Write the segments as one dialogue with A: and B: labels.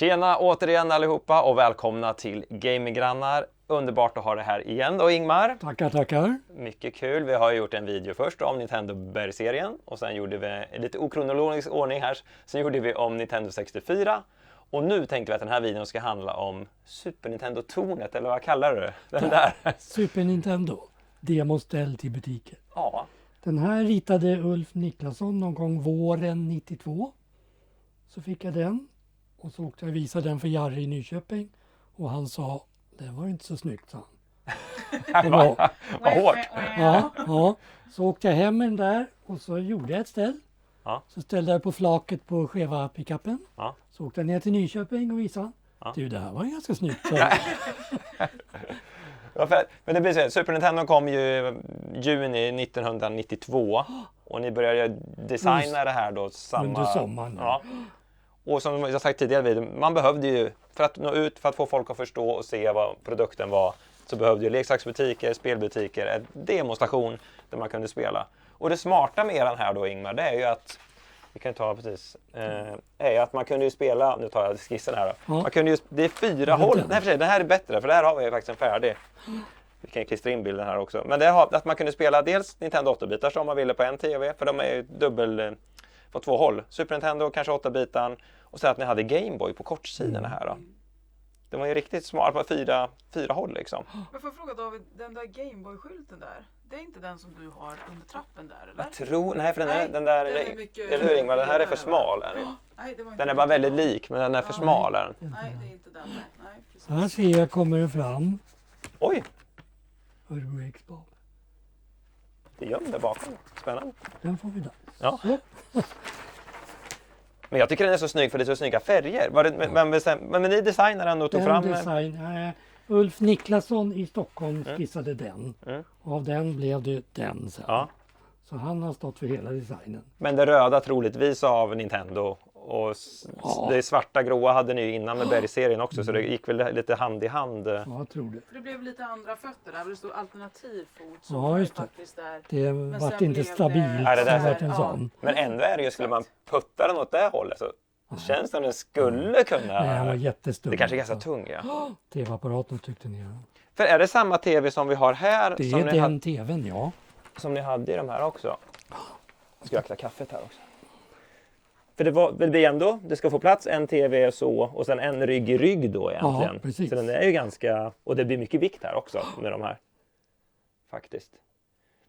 A: Tjena återigen allihopa och välkomna till Gaminggrannar. Underbart att ha det här igen då, Ingmar.
B: Tackar.
A: Mycket kul. Vi har gjort en video först om Nintendo Berg-serien och sen gjorde vi i lite okronologisk ordning här. Sen gjorde vi om Nintendo 64 och nu tänkte vi att den här videon ska handla om Super Nintendo-tornet, eller vad kallar du det? Den där.
B: Super Nintendo, demoställ till butiker.
A: Ja.
B: Den här ritade Ulf Niklasson någon gång våren 92. Så fick jag den och så åkte jag och visade den för Jarre i Nyköping. Och han sa, det var inte så snyggt, sa han.
A: Vad hårt.
B: Ja. Så åkte jag hem med den där och så gjorde jag ett ställ.
A: Ja.
B: Så ställde jag på flaket på skeva pickupen.
A: Ja.
B: Så åkte jag ner till Nyköping och visade.
A: Ja.
B: Du, det här var ganska snyggt. Så.
A: Men det blir så, Super Nintendo kom ju juni 1992 och ni började designa det här då
B: Under sommaren.
A: Ja. Och som jag sagt tidigare, man behövde ju, för att nå ut, för att få folk att förstå och se vad produkten var, så behövde ju leksaksbutiker, spelbutiker, en demostation där man kunde spela. Och det smarta med den här då, Ingmar, det är ju att vi kan ta precis, är att man kunde ju spela, nu tar jag skissen här då.
B: Ja.
A: Man kunde ju, det är 4 håll, nej för sig, den här är bättre för där har vi faktiskt en färdig. Vi kan klistra in bilden här också. Men det har, att man kunde spela dels Nintendo 8-bitar om man ville på en TV, för de är ju dubbel på 2 håll. Super Nintendo, kanske 8-bitan, och så att ni hade Game Boy på kortsidorna här då. Det var ju riktigt smart på 4 håll liksom.
C: Men får jag fråga David, den där Gameboy-skylten där, det är inte den som du har under trappen där eller?
A: Jag tror, nej för den där,
C: den är mycket,
A: eller hur Ingmar, den här är för smal.
C: Nej, det var inte
A: Den är bara väldigt lik, men den är för smal. Är den.
C: Nej, det är inte den. Nej, precis.
B: Här ser jag kommer det fram.
A: Oj,
B: Urbex-Bob.
A: det gömde bakom. Spännande.
B: Den får vi där.
A: Ja. Men jag tycker den är så snygg för det är så snygga färger. Var det, men ni designade den och tog fram den?
B: Ulf Niklasson i Stockholm skissade den.
A: Mm.
B: Och av den blev det den sen.
A: Ja.
B: Så han har stått för hela designen.
A: Men det röda troligtvis av Nintendo och det svarta gråa hade ni ju innan med Berg-serien också så det gick väl lite hand i hand.
B: Ja, jag tror det.
C: För det blev lite andra fötter där, det stod alternativ fot. Så
B: Ja, just det.
C: faktiskt där.
B: Det
C: Men
B: vart
C: sen
B: inte
C: blev
B: stabilt.
A: Nej, det där-
B: Det vart en
C: Ja.
B: sån.
A: Men ändå är det ju, skulle man putta den åt det hållet så känns det som den skulle kunna.
B: Nej, han var jättestor.
A: Det kanske är ganska tung, ja.
B: TV-apparaten tyckte ni. Ja.
A: För är det samma TV som vi har här
B: Det
A: som
B: är
A: ni,
B: den TVn, ja.
A: som ni hade i de här också? Jag ska öppna kaffet här också. För det blir ändå, det ska få plats en TV så och sen en rygg i rygg då egentligen.
B: Ja, precis.
A: Så den är ju ganska, och det blir mycket vikt här också med de här. Faktiskt.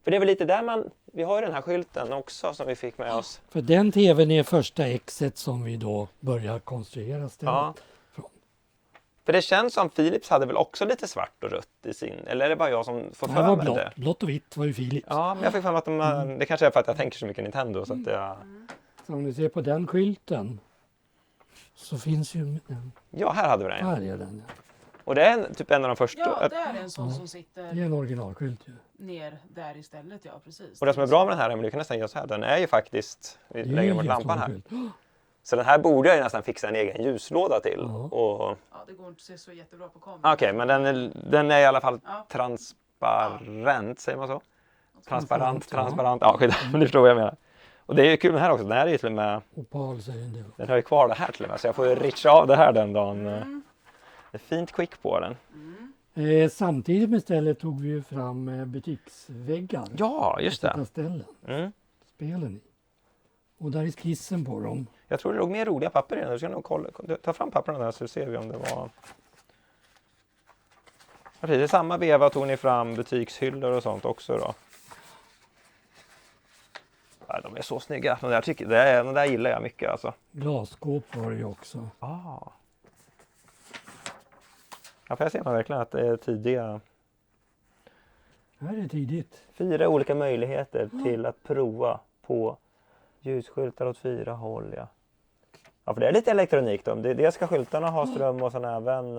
A: För det är väl lite där vi har ju den här skylten också som vi fick med oss.
B: För den TVn är första exet som vi då börjar konstruera stället.
A: Ja.
B: Från.
A: För det känns som Philips hade väl också lite svart och rött i sin, eller är det bara jag som får
B: Det
A: för
B: här var
A: mig det?
B: blått och vitt var ju Philips.
A: Ja, men jag fick för mig att det kanske är för att jag tänker så mycket Nintendo så att jag...
B: Så om ni ser på den skylten så finns ju den.
A: Ja, här hade vi den. Ja.
B: Här är den. Ja.
A: Och det är typ en av de första.
C: Ja, det är en sån som
B: Det
C: sitter
B: är en originalskylt ju.
C: ner där istället, ja precis.
A: Och det som är bra med den här, men du kan nästan ge oss här, den är ju faktiskt, vi
B: Det är
A: lägger
B: en
A: bort lampan här.
B: jättestor skylt.
A: Så den här borde jag ju nästan fixa en egen ljuslåda till.
B: Ja.
A: Och,
C: Ja, det går inte att se så jättebra på kameran.
A: okej, men den är i alla fall
C: Ja.
A: transparent, säger man så? Transparent,
B: Transparent,
A: ja skit, men du förstår vad jag menar. Och det är ju kul med den här också, den här är ju till och med,
B: Opal säger en del.
A: den har ju kvar det här till och med, så jag får ju richa av det här den dagen. Det är fint quick på den.
B: Samtidigt med stället tog vi ju fram butiksväggar.
A: Ja, just det.
B: Sätta ställen,
A: Mm.
B: spelen i. Och där är skissen på dem.
A: Jag tror det låg mer roliga papper i den. Du ska nog ta fram papperna där så ser vi om det var... Ja, precis, i samma veva tog ni fram butikshyllor och sånt också då. Ja, de är så snygga. De där gillar jag mycket alltså.
B: Glasskåp var det ju också.
A: Ah. Ja, för jag ser man verkligen att det är tidiga...
B: Här är tidigt.
A: 4 olika möjligheter till att prova på ljusskyltar åt 4 håll. Ja, för det är lite elektronik då. Dels ska skyltarna ha ström och sen även...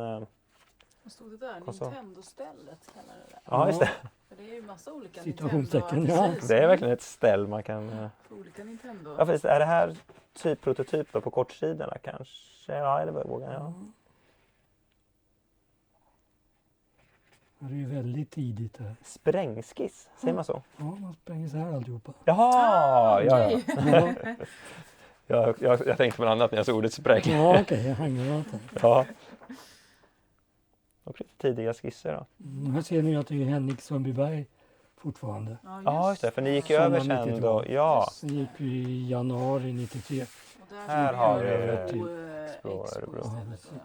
C: Vad stod det där?
A: Och så.
C: Nintendo-stället kallar det där.
A: Ja, just det.
C: För det är ju massa olika
B: Situationstecken,
C: Nintendo.
B: ja.
C: Precis.
A: Det är verkligen ett ställ man kan...
C: Olika Nintendo.
A: Ja, precis. Är det här typ prototyp då på kortsidorna kanske? Ja, eller vad vågar jag?
B: Det är ju väldigt tidigt här.
A: Sprängskiss, säger man så?
B: Ja, man spränger så här alltihopa.
A: Jaha! Ja, ja.
B: Ja.
A: Jag tänkte på något annat när jag såg ordet spräng.
B: Ja, okej, handgranater.
A: Ja. Och lite tidiga skisser då.
B: Här ser ni att det är Henrik Sundbyberg fortfarande.
A: Ja, just det. För ni gick ju över
B: Sommar
A: sen
B: 92.
A: då. Ja.
B: Sen gick vi i januari 93.
C: Och där
A: Här har vi
C: Expo
A: Örebro.
B: Ja,
C: istället,
B: precis.
C: va?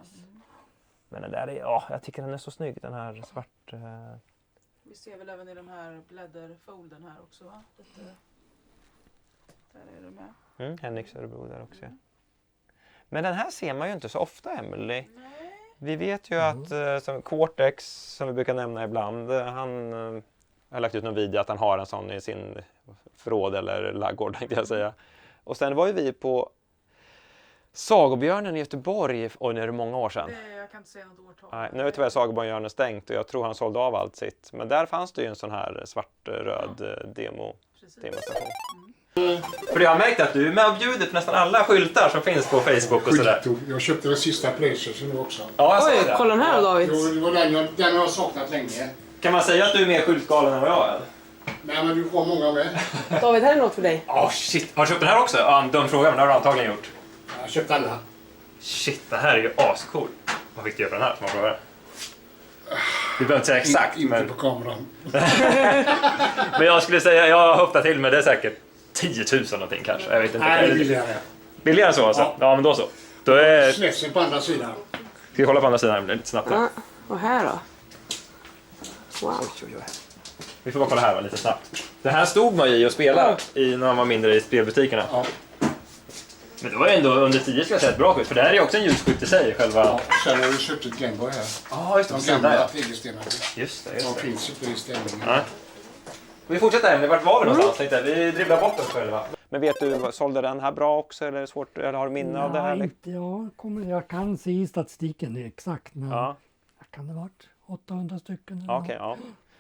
A: Men den där är, ja, jag tycker den är så snygg. Den här svart...
C: Vi ser väl även i den här blädderfolden här också, va? Lite. Där är det med.
A: Henriks Örebro där också. Men den här ser man ju inte så ofta, Emily.
C: Nej.
A: Vi vet ju att som Cortex, som vi brukar nämna ibland, han har lagt ut någon video att han har en sån i sin förråd eller laggård, tänkte jag säga. Och sen var ju vi på Sagobjörnen i Göteborg, och nu är det många år sedan.
C: Jag kan inte säga något årtal.
A: Nej, nu är tyvärr Sagobjörnen stängt och jag tror han sålde av allt sitt. Men där fanns det ju en sån här svart-röd demostation. För jag har märkt att du är med och bjuder på nästan alla skyltar som finns på Facebook och sådär.
D: Jag köpte den sista Playstation nu också.
A: Ja, jag
E: Oj,
A: såg det.
E: kolla den här då, David.
D: Jo, det var den har jag saknat länge.
A: Kan man säga att du är mer skyltgalen än vad jag är?
D: Nej, men du har många med.
E: David, här är något för dig.
A: Shit. Har du köpt den här också? Ja, en dum fråga, men det har du antagligen gjort.
D: Jag köpte alla.
A: Shit, det här är ju ascool. Vad fick du göra för den här, som man frågar? Du behöver inte säga exakt,
D: Inte
A: men...
D: på kameran.
A: Men jag skulle säga, jag har höftat till med det är säkert 10 000 någonting kanske. Jag vet inte.
D: Nej, det är billigare.
A: Billigare än så alltså?
D: Ja.
A: Ja, men då så. Då är...
D: Snäsen på andra sidan.
A: Ska vi kolla på andra sidan lite snabbt här?
E: Ja, och här då? Wow.
A: Vi får bara kolla här va, lite snabbt. Det här stod man i och spelade i när man var mindre i spelbutikerna.
D: Ja.
A: Men det var ju ändå under 10 ska jag säga ett bra skydd. För det här är ju också en ljusskytt i sig själva...
D: Ja, sen har du köpt ett Gameboy här.
A: Ja, just det.
D: De
A: Gamla,
D: gamla
A: ja.
D: tegelstenarna.
A: Just det,
D: De
A: just det.
D: finns inte i ställningen.
A: Nej. Vi fortsätter här, vart var vi någonstans? Tänkte vi dribblar bort oss själva. Men vet du, sålde den här bra också eller är det svårt, eller har du minne av det här?
B: Nej, inte jag kan se i statistiken det exakt, men
A: Ja,
B: kan det ha varit 800 stycken? eller
A: okej, ja.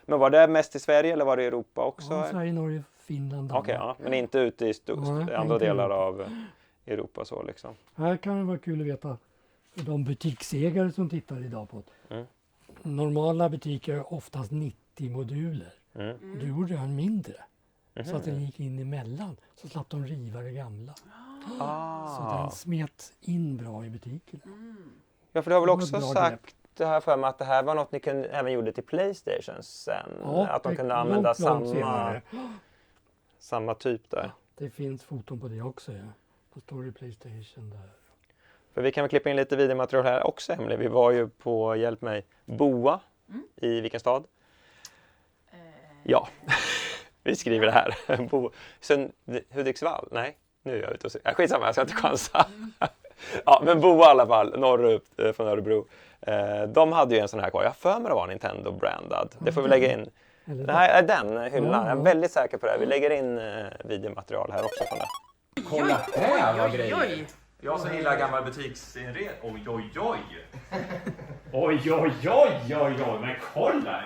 A: Men var det mest i Sverige eller var det i Europa
B: något?
A: också?
B: Ja, Sverige, Norge, Finland,
A: Okej,
B: Danmark.
A: ja. Men inte ute i
B: Nej,
A: andra
B: inte
A: delar
B: Europa.
A: av Europa så liksom.
B: Här kan det vara kul att veta för de butiksägare som tittar idag på det.
A: Mm.
B: Normala butiker är oftast 90 moduler.
A: Mm.
B: Och du gjorde en mindre. Så
A: Mhm.
B: att den gick in emellan. Så slapp de riva det gamla. Så
A: Ah.
B: den smet in bra i butiken.
A: Ja, för du har väl
B: Det var
A: också
B: ett bra
A: sagt
B: grepp.
A: det här för mig att det här var något ni kunde, även gjorde till Playstation sen. Att de
B: det
A: kunde
B: är
A: använda
B: långt senare.
A: samma typ där.
B: Det finns foton på det också. Ja. Då står det Playstation där.
A: För vi kan väl klippa in lite videomaterial här också, Emily. Vi var ju på, hjälp mig, Boa. I vilken stad? Ja, vi skriver det här. Sen Hudiksvall? Nej, nu är jag ute och ser. Skitsamma, jag ska inte chansa. Ja, men Boa i alla fall, norrut från Örebro. De hade ju en sån här kvar. Jag har för mig det var Nintendo-brandad. Det får vi lägga in.
B: Eller
A: Det här är den hyllan.
B: Ja,
A: Jag är
B: ja.
A: väldigt säker på det. Vi lägger in videomaterial här också från det.
C: Kolla här vad grejer.
A: Jag som gillar gammal butiksinredning. Oj, oj, oj! Oj, oj, oj, oj, oj! Men kolla!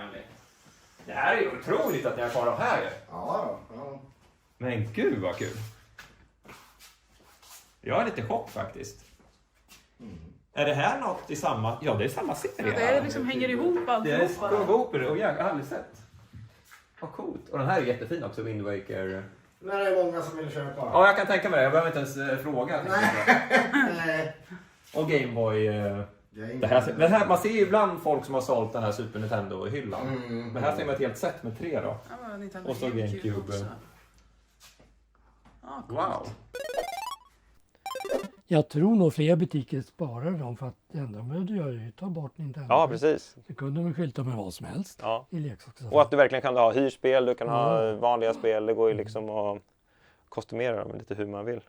A: Det här är ju otroligt att ni har kvar de här ju.
D: Ja.
A: Men gud vad kul! Jag är lite chock faktiskt. Är det här något i samma... Ja, det är samma serie.
C: Ja, det är liksom hänger ihop
A: Det är
C: alltihopa.
A: går ihop och jag har aldrig sett. Vad coolt. Och den här är jättefin också, Wind Waker.
D: Men det är många som vill köpa.
A: Ja, jag kan tänka mig det. Jag behöver inte ens fråga.
D: Nej.
A: Och Gameboy. Det här, men här, man ser ju ibland folk som har sålt den här Super Nintendo-hyllan. Men här ser man ett helt set med 3 då.
C: Ja, men Nintendo
A: Och så GameCube.
C: också. Ja, coolt.
A: Wow.
B: Jag tror nog fler butiker sparar dem för att det enda de behövde göra är att ta bort Nintendo.
A: Ja, precis.
B: Det kunde de skylta med vad som helst
A: Ja.
B: i leksaksaffärer.
A: Och att du verkligen kan ha hyrspel, du kan ha vanliga spel. Det går ju liksom att kostymera dem lite hur man vill.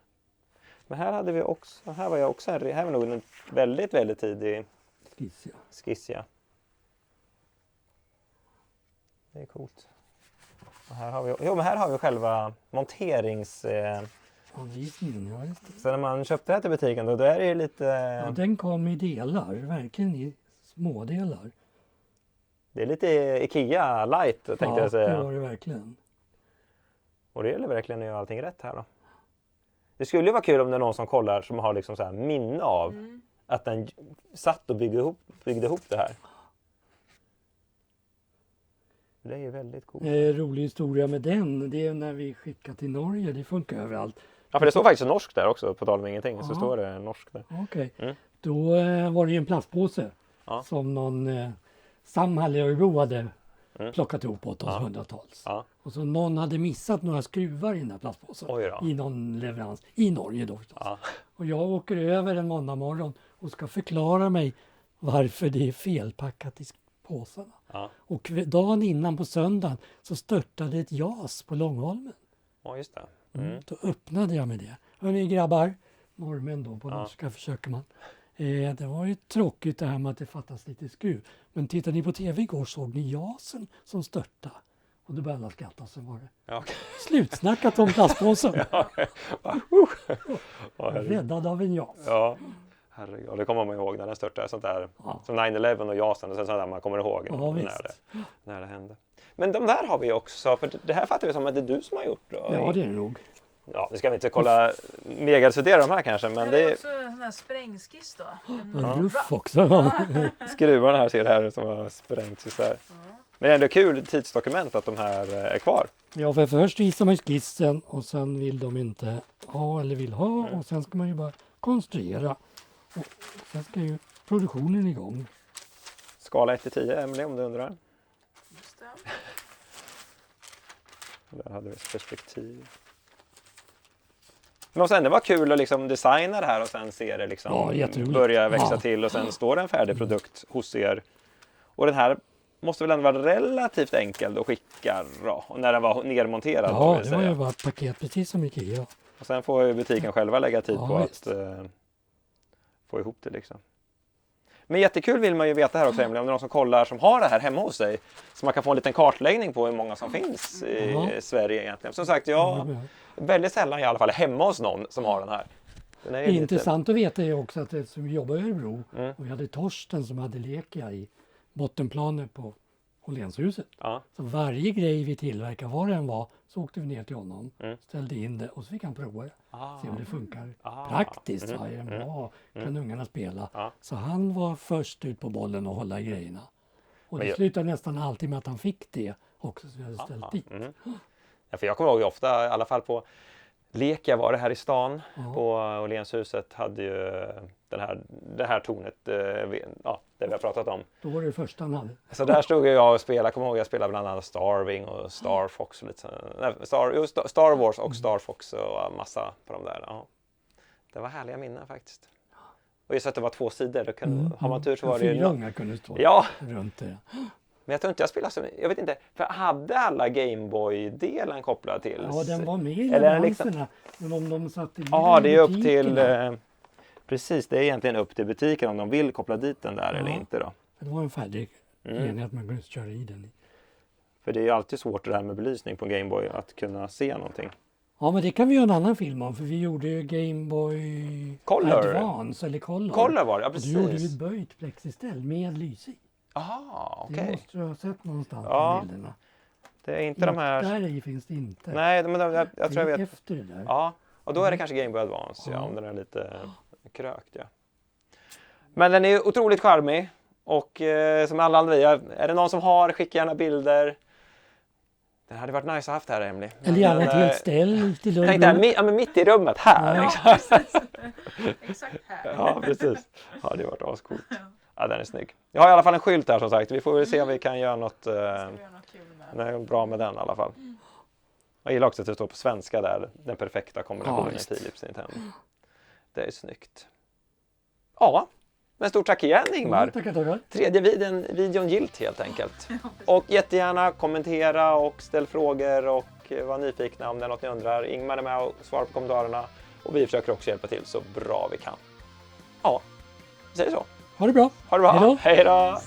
A: Men här hade vi också, här var jag också, här var nog en väldigt, väldigt tidig
B: Skiss, ja.
A: skiss, ja. Det är coolt. Och här har vi, men här har vi själva monterings...
B: Anvisningen, ja just det.
A: Så när man köpte det här till butiken då är det ju lite...
B: Ja, den kom i delar, verkligen i små delar.
A: Det är lite Ikea light tänkte jag
B: det
A: säga.
B: var det verkligen.
A: Och det gäller verkligen att göra allting rätt här då. Det skulle ju vara kul om det är någon som kollar som har liksom så här minne av att den satt och byggde ihop det här. Det är ju väldigt coolt.
B: Rolig historia med den, det är när vi skickade till Norge, det funkar överallt.
A: Ja, för det står faktiskt norskt där också, på tal om ingenting. Så
B: Ja.
A: står det norskt där.
B: Okej.
A: Mm.
B: Då var det ju en plastpåse
A: Ja.
B: som någon Samhall i Örebro hade
A: Mm.
B: plockat ihop på 1800-tals.
A: Ja.
B: Och så någon hade missat några skruvar i den där plastpåsen.
A: Oj då.
B: I någon leverans. I Norge då förstås.
A: Ja.
B: Och jag åker över en måndag morgon och ska förklara mig varför det är felpackat i påsarna.
A: Ja.
B: Och dagen innan på söndagen så störtade ett jas på Långholmen.
A: Ja, just det. Mm.
B: Då öppnade jag med det. Hörrni grabbar, norrmän då på
A: Ja.
B: norska försöker man. Det var ju tråkigt det här med att det fattas lite skruv. Men tittade ni på tv igår såg ni jasen som störtade. Och då började alla skratta, så var det
A: Ja, okej.
B: slutsnackat om plastpåsen.
A: Ja, herregud.
B: Räddad av en jas.
A: Ja, herregud. Och det kommer man ihåg när den störtade. Sånt där,
B: Ja.
A: som 9/11 och JASen. Och sen sånt där man kommer ihåg
B: Ja,
A: när,
B: visst.
A: när det hände. Men de där har vi också. För det här fattar vi som att det är du som har gjort. Då.
B: Ja, det är det nog.
A: Ja, nu ska vi inte kolla megastudera de här kanske. Men
C: det
A: det
C: är
A: är
C: också en sån här sprängskiss då.
B: En ruff också.
A: skruvarna här ser det här som har sprängts isär. Men det är ändå kul tidsdokument att de här är kvar.
B: Ja, för först visar man ju skissen och sen vill de inte ha eller vill ha. Och sen ska man ju bara konstruera. Och sen ska ju produktionen igång.
A: Skala 1-10, Emelie, om du undrar.
C: Just det.
A: Där hade vi ett perspektiv. Men måste ändå vara kul att liksom designa det här och sen se det liksom
B: Ja, jätteroligt.
A: börja växa
B: Ja.
A: till och sen står det en färdig produkt hos er. Och den här måste väl ändå vara relativt enkel att skicka då, och när den var nermonterad. då,
B: Ja,
A: vill
B: det var
A: säga.
B: ju bara ett paket precis som Ikea.
A: Och sen får ju butiken själva lägga tid
B: Ja,
A: på
B: visst.
A: att få ihop det liksom. Men jättekul vill man ju veta här också, Emelie, om det är någon som kollar som har det här hemma hos sig. Så man kan få en liten kartläggning på hur många som finns i
B: Ja.
A: Sverige egentligen. Som sagt, jag väldigt sällan i alla fall hemma hos någon som har den här. Den är
B: Det
A: lite-
B: intressant att veta är också att eftersom vi jobbar i Örebro
A: Mm.
B: och vi hade Torsten som hade Lekia i bottenplanet på Åhlénshuset.
A: Ja.
B: Så varje grej vi tillverkade, var den var, så åkte vi ner till honom,
A: Mm.
B: ställde in det och så fick han prova det. Se om det funkar
A: Ah.
B: praktiskt.
A: Mm.
B: Va? Är det bra? Kan ungarna spela?
A: Ja.
B: Så han var först ut på bollen och hålla i grejerna. Och det
A: Men
B: slutade nästan alltid med att han fick det också, så vi hade ställt dit.
A: Mm. Ja, för jag kommer ihåg ofta, i alla fall på Lekia var det här i stan.
B: Ja.
A: På Åhlénshuset hade ju det här tornet, ja, det vi har pratat om.
B: Då var det första han hade.
A: Så där stod jag och spelade, kommer ihåg jag spelade bland annat Starving och Star Fox och lite Star Wars och Star Fox och massa på de där. Ja. Det var härliga minnen faktiskt. Och just att det var 2 sidor, då kunde, har man tur så var det ju...
B: 4 ungar kunde stå
A: Ja,
B: runt det.
A: men jag tror inte jag spelade så mycket. Jag vet inte, för hade alla Gameboy-delen kopplad till?
B: Ja, den var med i
A: Eller är den liksom-
B: leveranserna. Men om de satte in
A: Ja,
B: den
A: det
B: i
A: är upp till...
B: butikerna,
A: Precis, det är egentligen upp till butiken om de vill koppla dit den där
B: Ja.
A: eller inte då.
B: Det var en färdig enhet man kunde köra i den i.
A: För det är ju alltid svårt det här med belysning på Gameboy att kunna se någonting.
B: Ja, men det kan vi göra en annan film om, för vi gjorde ju Gameboy
A: Color.
B: Advance eller Color.
A: Color var det, ja
B: Och då gjorde vi
A: precis.
B: ett böjt plexiställ med lys i.
A: Aha,
B: Det
A: okej.
B: måste du ha sett någonstans
A: Ja,
B: på bilderna.
A: Det är inte de här...
B: Där i finns det inte.
A: Nej, men jag
B: det
A: tror jag
B: är
A: vet.
B: efter det där.
A: Ja, och då är det kanske Game Boy Advance, ja,
B: Ja.
A: om den är lite krökt. Ja. Men den är otroligt charmig och som alla andra, är det någon som har, skicka gärna bilder. Det hade varit nice att haft här, Emelie.
B: Eller gärna ett
A: Men,
B: helt ställ till
A: tänk där,
B: Örebro.
A: ja, men mitt i rummet här.
B: Ja.
A: Liksom.
C: Exakt här.
A: Ja, precis. Ja, det har varit ascoolt. Ja, den är snygg. Jag har i alla fall en skylt här som sagt. Vi får väl se om vi kan göra något,
C: Ska vi göra något kul med?
A: bra med den i alla fall. Jag gillar också att det står på svenska där. Den perfekta kombinationen
B: Ja,
A: i
B: visst.
A: Philips Nintendo. Det är snyggt. Ja, men stort tack igen Ingmar.
B: Tackar.
A: Tredje videon gilt helt enkelt. Och jättegärna kommentera och ställ frågor och var nyfikna om det är något ni undrar. Ingmar är med och svarar på kommentarerna. Och vi försöker också hjälpa till så bra vi kan. Ja, vi säger så.
B: Ha det bra.
A: Ha det bra.
B: Hej då.
A: Hej då.